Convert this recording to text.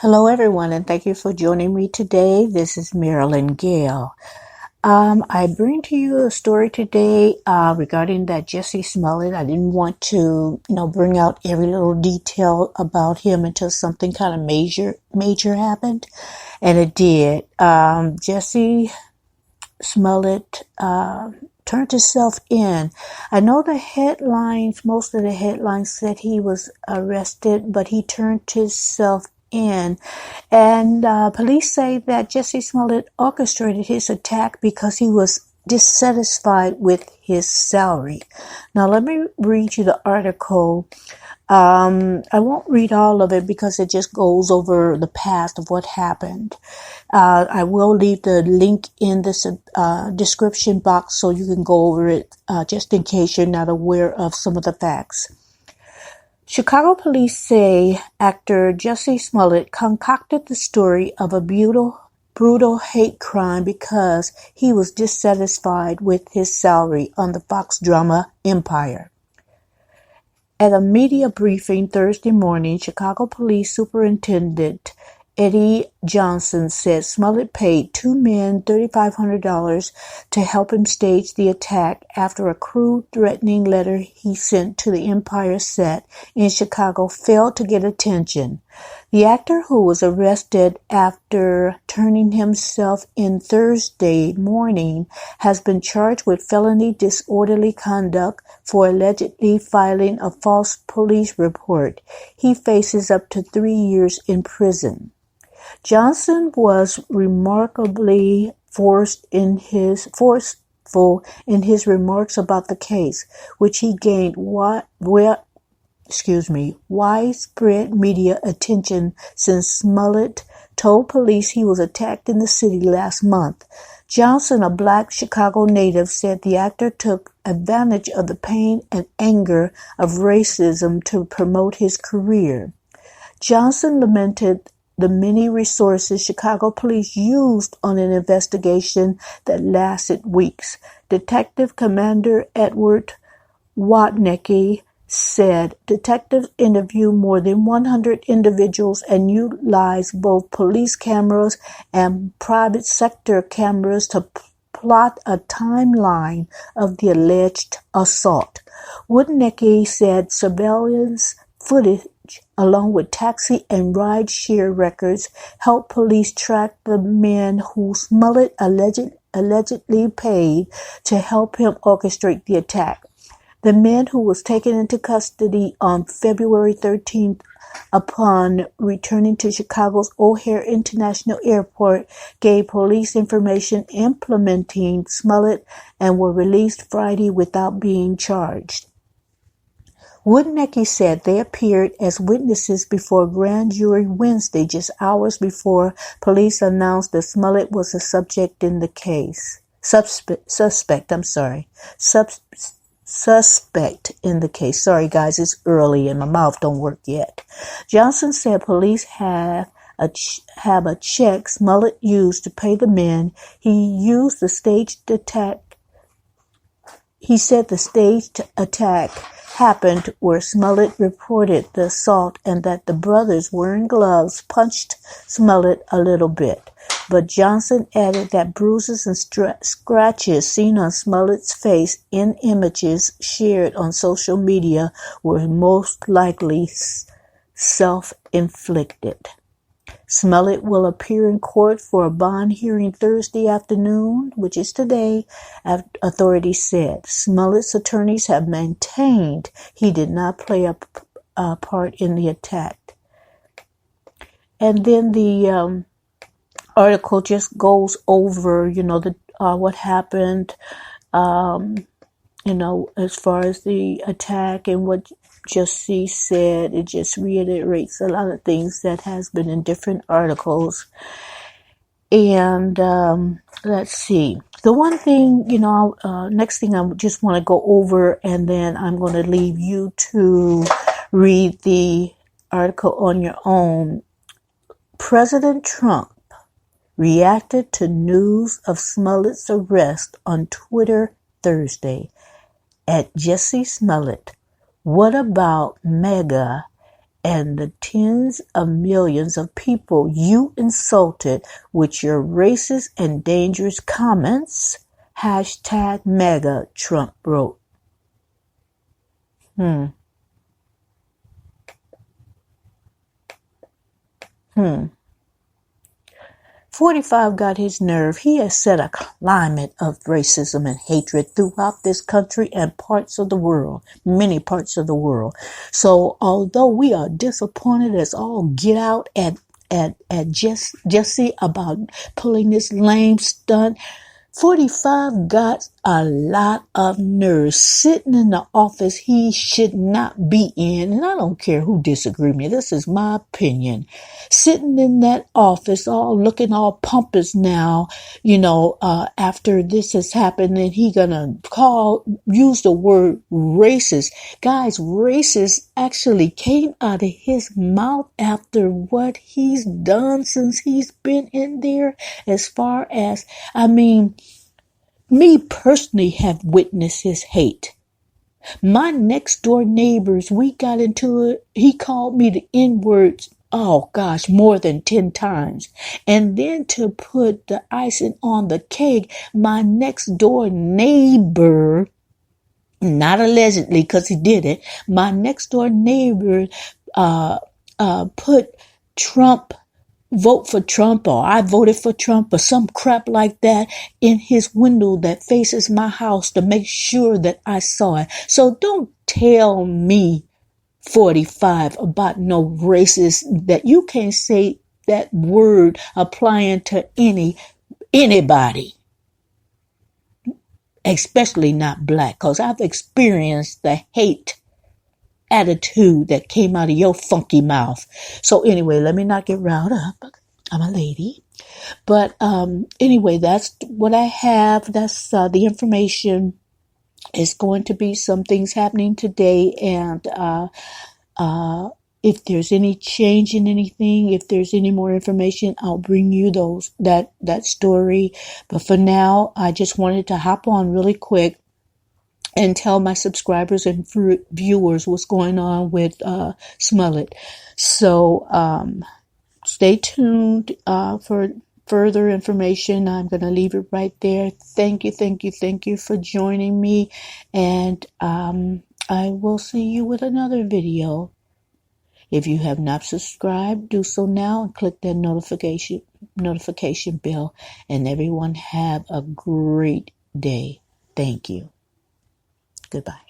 Hello, everyone, and thank you for joining me today. This is Marilyn Gale. I bring to you a story today regarding that Jussie Smollett. I didn't want to, bring out every little detail about him until something kind of major happened, and it did. Jussie Smollett turned himself in. I know most of the headlines said he was arrested, but he turned himself in. And police say that Jussie Smollett orchestrated his attack because he was dissatisfied with his salary. Now, let me read you the article. I won't read all of it because it just goes over the past of what happened. I will leave the link in this description box so you can go over it just in case you're not aware of some of the facts. Chicago police say actor Jussie Smollett concocted the story of a brutal hate crime because he was dissatisfied with his salary on the Fox drama Empire. At a media briefing Thursday morning, Chicago Police Superintendent Eddie Johnson said Smollett paid two men $3,500 to help him stage the attack after a crude, threatening letter he sent to the Empire set in Chicago failed to get attention. The actor, who was arrested after turning himself in Thursday morning, has been charged with felony disorderly conduct for allegedly filing a false police report. He faces up to 3 years in prison. Johnson was remarkably forceful in his remarks about the case, which he gained widespread media attention since Smollett told police he was attacked in the city last month. Johnson, a black Chicago native, said the actor took advantage of the pain and anger of racism to promote his career. Johnson lamented the many resources Chicago police used on an investigation that lasted weeks. Detective Commander Edward Watnecki said detectives interviewed more than 100 individuals and utilized both police cameras and private sector cameras to plot a timeline of the alleged assault. Watnecki said surveillance footage along with taxi and ride-share records helped police track the men who Smollett allegedly paid to help him orchestrate the attack. The man, who was taken into custody on February 13th upon returning to Chicago's O'Hare International Airport, gave police information implementing Smollett and were released Friday without being charged. Watnecki said they appeared as witnesses before a grand jury Wednesday, just hours before police announced that Smollett was a suspect in the case. Suspect in the case. Sorry, guys, it's early and my mouth don't work yet. Johnson said police have a check Smollett used to pay the men. He said the staged attack happened where Smollett reported the assault and that the brothers wearing gloves punched Smollett a little bit. But Johnson added that bruises and scratches seen on Smollett's face in images shared on social media were most likely self-inflicted. Smollett will appear in court for a bond hearing Thursday afternoon, which is today, authorities said. Smollett's attorneys have maintained he did not play a part in the attack. And then the article just goes over, what happened, as far as the attack and what Jussie said. It just reiterates a lot of things that has been in different articles. And let's see. The one thing, next thing I just want to go over, and then I'm going to leave you to read the article on your own. President Trump reacted to news of Smollett's arrest on Twitter Thursday. At Jussie Smollett, what about MAGA and the tens of millions of people you insulted with your racist and dangerous comments. Hashtag MAGA, Trump wrote. 45 got his nerve. He has set a climate of racism and hatred throughout this country and parts of the world, many parts of the world. So although we are disappointed as all get out at Jussie about pulling this lame stunt, 45 got a lot of nerve sitting in the office he should not be in. And I don't care who disagrees with me. This is my opinion. Sitting in that office, all looking all pompous now, after this has happened, and he gonna use the word racist. Guys, racist actually came out of his mouth after what he's done since he's been in there. As far as, me personally have witnessed his hate. My next door neighbors, we got into it. He called me the N-words, oh gosh, more than 10 times. And then to put the icing on the cake, my next door neighbor, not allegedly because he did it, my next door neighbor put Trump, vote for Trump, or I voted for Trump, or some crap like that in his window that faces my house to make sure that I saw it. So don't tell me, 45, about no racist, that you can't say that word applying to anybody, especially not black, because I've experienced the hate attitude that came out of your funky mouth. So anyway, let me not get riled up. I'm a lady. But anyway, that's what I have. That's the information. Is going to be some things happening today, and if there's any change in anything, if there's any more information, I'll bring you that story. But for now, I just wanted to hop on really quick and tell my subscribers and viewers what's going on with Smollett. So stay tuned for further information. I'm going to leave it right there. Thank you for joining me, and I will see you with another video. If you have not subscribed, do so now and click that notification bell. And everyone have a great day. Thank you. Goodbye.